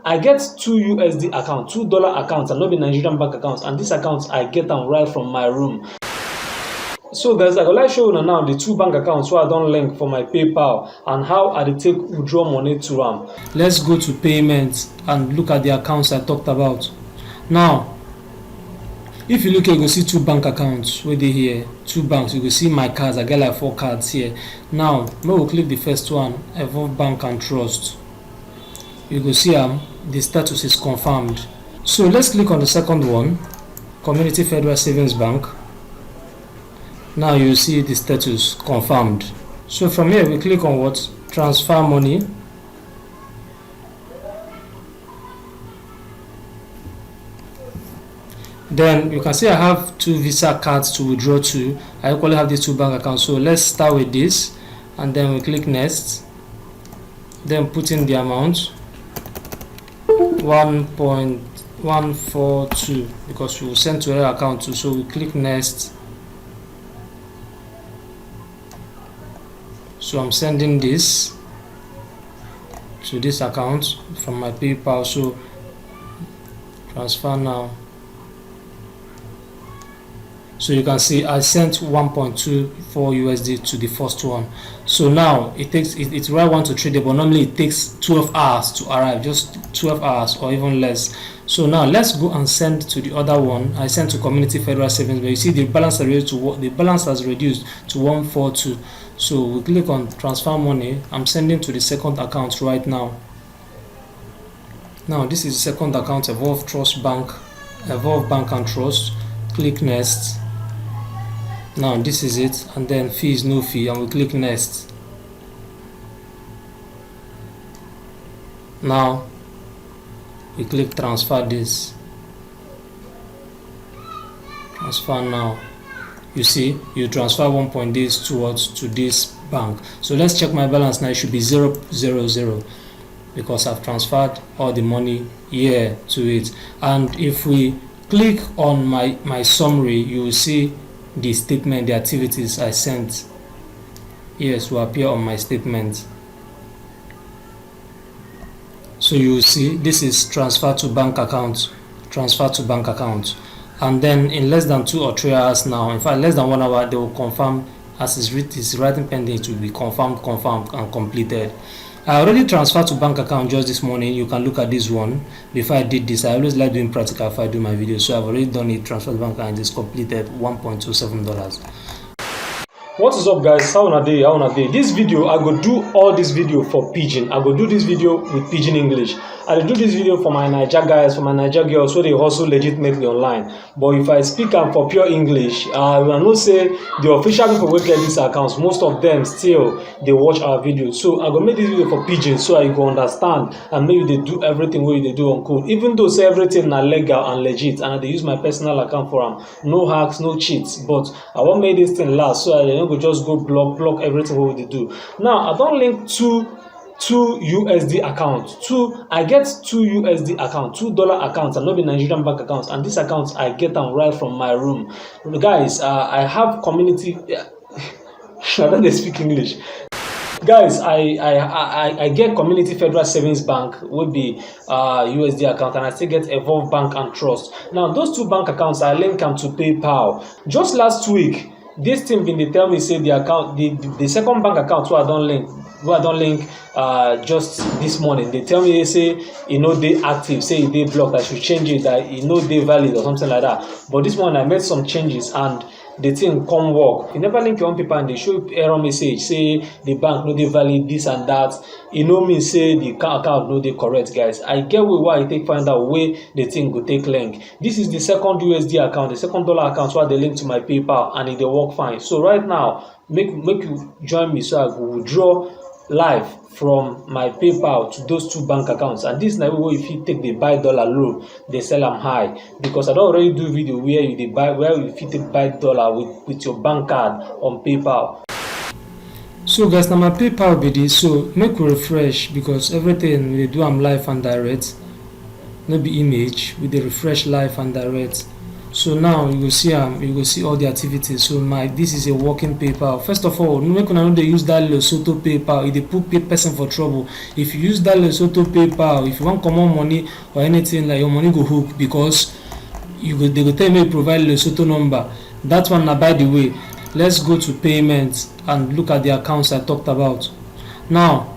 I get two USD account, $2 accounts, and not be Nigerian bank accounts, and these accounts I get them right from my room. So guys, I go like show you now the two bank accounts where I don't link for my PayPal and how I dey take withdraw money to them. Let's go to payments and look at the accounts I talked about. Now, if you look here, you go see two bank accounts where they here, two banks. You go see my cards. I get like 4 cards here. Now, we will click the first one, Evolve Bank and Trust. You go see the status is confirmed. So let's click on the second one, Community Federal Savings Bank. Now you see the status confirmed. So from here we click on what? Transfer money. Then you can see I have 2 Visa cards to withdraw to. I equally have these 2 bank accounts. So let's start with this, and then we click next. Then put in the amount 1.142 because we will send to our account too. So we click next. So I'm sending this to this account from my PayPal. So transfer now. So you can see I sent 1.24 USD to the first one. So now it's right 1 to 3 days, but normally it takes 12 hours to arrive, just 12 hours or even less. So now let's go and send to the other one. I sent to Community Federal Savings, but you see the balance has reduced to 142. So we click on transfer money. I'm sending to the second account right now. Now this is the second account, Evolve Bank and Trust. Click next. Now this is it, and then fees, no fee, and we click next. Now we click transfer this. Transfer now. You see, you transfer 1 point this towards to this bank. So let's check my balance now. It should be 000 because I've transferred all the money here to it. And if we click on my summary, you will see the statement, the activities I sent. Yes, will appear on my statement. So you will see this is transfer to bank account, and then in less than 2 or 3 hours now, in fact less than 1 hour, they will confirm as it's writing pending. It will be confirmed and completed. I already transferred to bank account just this morning. You can look at this one. Before I did this, I always like doing practical if I do my videos. So I've already done it, transferred to bank account, and it's completed, $1.27. What is up guys, how una dey? This video I go do all this video for pidgin. I go do this video with pidgin English. I do this video for my Naija guys, for my Naija girls, so they hustle legitimately online. But if I speak am for pure English, I know say the official people wey get these accounts, most of them still they watch our videos. So I go make this video for pidgin so I go understand and maybe they do everything wey they do on code. Even though say everything na legal and legit, and they use my personal account for am, no hacks, no cheats. But I want make this thing last, so I don't go just go block everything wey they do. Now I don't link two USD accounts. I get 2 USD accounts, $2 accounts, and not be Nigerian bank accounts, and these accounts I get them right from my room. Guys, I have community. I don't speak English. Guys, I get Community Federal Savings Bank with the USD account, and I still get Evolve Bank and Trust. Now those 2 bank accounts I link them to PayPal. Just last week, this team been they tell me say the account, the second bank account who I don't link just this morning. They tell me, they say they active, say they blocked, I should change it, that they valid or something like that. But this morning I made some changes and the thing come work. You never link your own paper and they show error message, say the bank no they valid this and that. Me say the account no they correct, guys. I get why I take find out where the thing go take link. This is the second USD account, the second dollar account where they link to my PayPal, and it they work fine. So right now, make you join me so I go withdraw live from my PayPal to those 2 bank accounts. And this is now where if you take the buy dollar low, they sell them high, because I don't already do video where you take buy dollar with your bank card on PayPal. So guys, now my PayPal be this. So make we refresh, because everything we do I'm live and direct, no be image. We dey refresh live and direct. So now you will see all the activities. So this is a working PayPal. First of all, make una no dey use that Lesotho PayPal. It dey put person for trouble. If you use that Lesotho PayPal, if you want common money or anything, like your money go hook, because they go tell me provide Lesotho number. That one na by the way. Let's go to payments and look at the accounts I talked about. Now,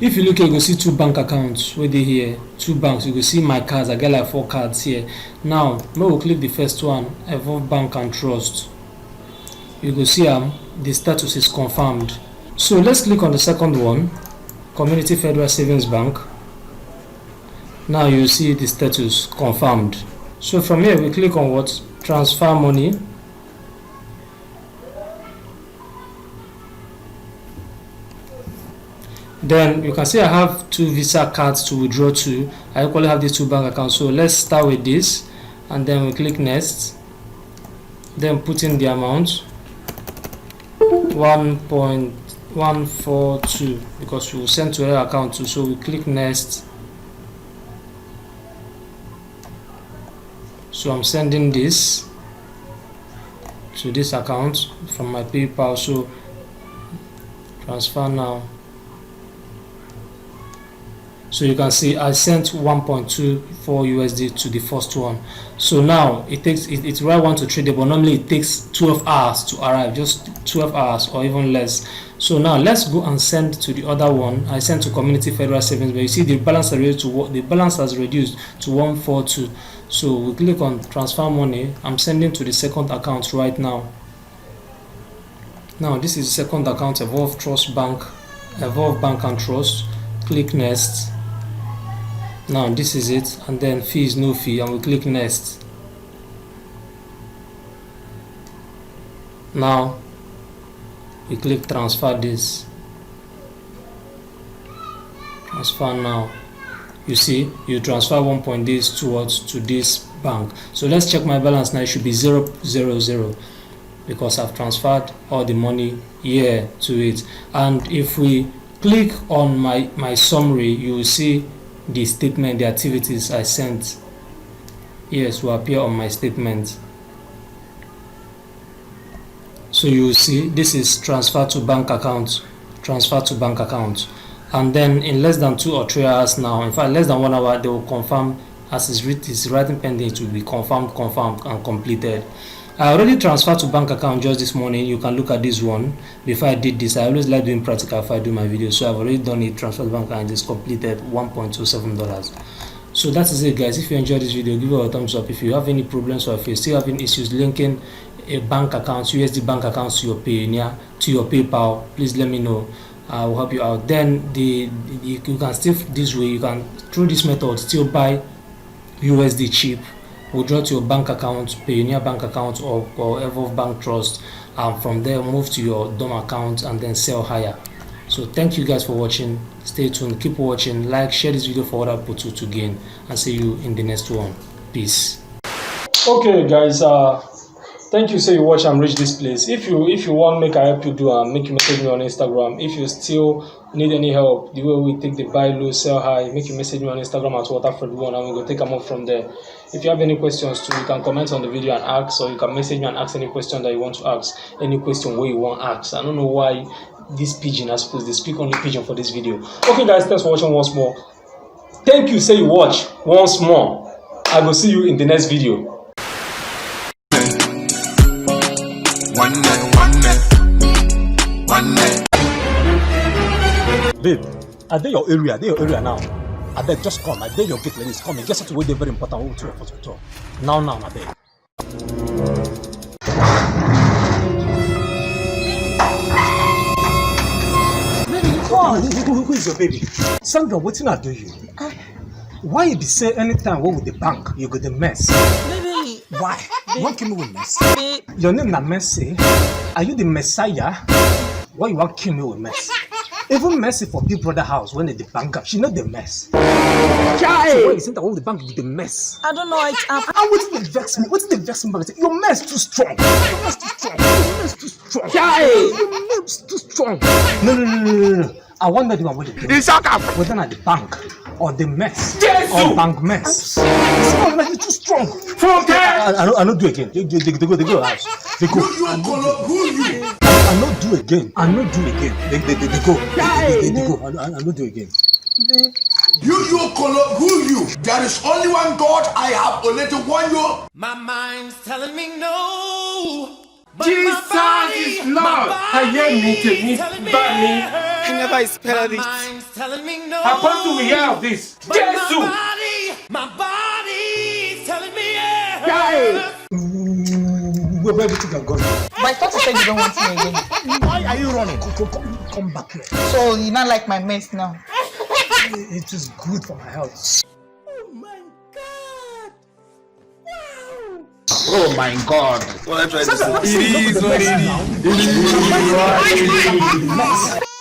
if you look here, you go see 2 bank accounts where they here, 2 banks. You go see my cards. I get like 4 cards here. Now, we will click the first one, Evolve Bank and Trust. You go see the status is confirmed. So let's click on the second one, Community Federal Savings Bank. Now you see the status confirmed. So from here we click on what? Transfer money. Then you can see I have 2 Visa cards to withdraw to. I equally have these 2 bank accounts. So let's start with this, and then we click next. Then put in the amount 1.142 because we will send to our account too. So we click next. So I'm sending this to this account from my PayPal. So transfer now. So you can see I sent 1.24 USD to the first one. So now it's right 1 to 3 days, but normally it takes 12 hours to arrive, just 12 hours or even less. So now let's go and send to the other one. I sent to Community Federal Savings, but you see the balance has reduced to 142. So we click on transfer money. I'm sending to the second account right now. Now this is the second account, Evolve Bank and Trust. Click next. Now this is it, and then fees, no fee, and we click next. Now we click transfer this. Transfer now. You see, you transfer 1 point this towards to this bank. So let's check my balance now. It should be 000 because I've transferred all the money here to it. And if we click on my summary, you will see the statement, the activities I sent. Yes, will appear on my statement. So you will see this is transfer to bank account, and then in less than 2 or 3 hours now, in fact less than 1 hour, they will confirm as it's writing pending. It will be confirmed and completed. I already transferred to bank account just this morning. You can look at this one. Before I did this, I always like doing practical if I do my videos. So I've already done it, transferred to bank account, and it's completed, $1.27. So that is it, guys. If you enjoyed this video, give it a thumbs up. If you have any problems or if you're still having issues linking a bank account, USD bank accounts to your Payoneer, to your PayPal, please let me know. I will help you out. Then you can still, this way you can, through this method, still buy USD cheap, withdraw to your bank account, Payoneer bank account, or Evolve Bank Trust, and from there move to your DOM account and then sell higher. So thank you guys for watching. Stay tuned, keep watching, like, share this video for other people to gain, and see you in the next one. Peace. Okay guys, thank you. Say you watch and reach this place. If you want make I help you do make you message me on Instagram. If you still need any help the way we take the buy low sell high, make you message me on Instagram at WATERFRED'S, and we go take them up from there. If you have any questions too, you can comment on the video and ask, or you can message me and ask any question that you want to ask, any question where you want to ask. I don't know why this pigeon is supposed to speak only pigeon for this video. Okay guys, thanks for watching once more. Thank you. Say you watch once more. I will see you in the next video. Babe, I dey your area now. I beg, just come. I dey your gate like this. Come and get something wey dey very important. We will talk. Now, I beg. Baby, come. Who is your baby? Sandra, wetin I do you? Why you be say anytime we with the bank, you go the mess? Baby. Why? You want kill me with mess? Baby. Your name na Mercy. Are you the Messiah? Why you want kill me with mess? Even Mercy for Big Brother house when they the bank up, she know the mess. Child! So why you think that all the bank with the mess? I don't know how it happened. And what did they vex me? What did they vex me? Your mess too strong. Your mess too strong. Your mess too strong. Child! Your mess too strong. No. I want that one with the it's okay. Whether at the bank or the mess Jesus! or bank mess. You're too strong. From there. I don't do again. They go to house. They go. I not do again. I not do again. They go. They go. I not do again. You color who you? There is only one God. I have only to one you. My mind's telling me no. But Jesus is Lord. I hear me, take me, back me. I never expected this. My mind's telling me no. Apostle, we hear of this. Jesus! My body's telling me yeah. Where do you think I'm going? But I thought you said you don't want me again. Why are you running? Come back here. So you not like my mess now? It is good for my health. Oh my God! Wow! Oh my God. What I try to say. It is what it is.